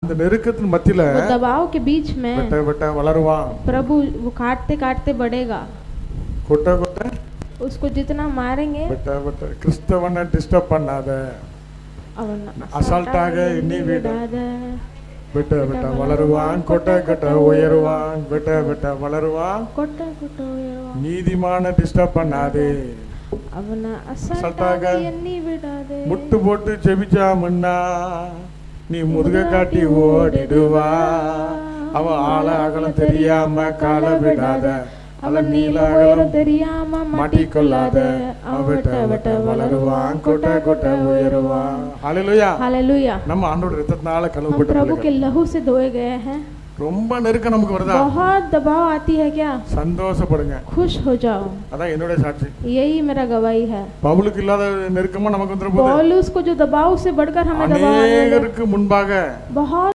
அந்த நெருக்கத்தின் மத்தியில वो दबाव के बीच में வெட்ட வெட்ட வளருவான். प्रभु वो काटते काटते बढ़ेगा, கொட்ட கொட்ட उसको जितना मारेंगे வெட்ட வெட்ட. கிறிஸ்தவனை டிஸ்டர்ப் பண்ணாத, அசால்ட்டாக எண்ணி விடாத. வெட்ட வெட்ட வளருவான், கொட்ட கொட்ட உயருவான். வெட்ட வெட்ட வளருவான், கொட்ட கொட்ட உயருவான். நீதிமான டிஸ்டர்ப் பண்ணாதே, அவனை அசால்ட்டாக அசால்ட்டாக எண்ணி விடாதே. முட்டு போட்டு ஜெபிச்சா முன்னா நீ முதுக காட்டி ஓடிடுவா. அவன் ஆள அகலம் தெரியாம கால விடாத, அவன் நீல அகலம் தெரியாம மாட்டிக்கொள்ளாத. அவன் வெட்ட வெட்ட வளருவான், கொட்ட கொட்ட உயருவான். ஹalleluya. हालेलुया। நம்ம ஆண்டவருடைய இரத்தத்தினால हम கழுவப்பட்ட प्रभु के பிள்ளைகள். लहू से धोए गए हैं। ரொம்ப நெருக்கம் நமக்கு வருதா? बहुत दबाव आती है क्या? சந்தோஷப்படுங்க. खुश हो जाओ, அதான் என்னோட சாட்சி. यही मेरा गवाही है। பவுலுக்கு இல்லாத நெருக்கமா நமக்கு வந்துற போது पौलुस को जो दबाव से बढ़कर हमें दबाव आने लगा, அநேகருக்கு முன்பாக बहुत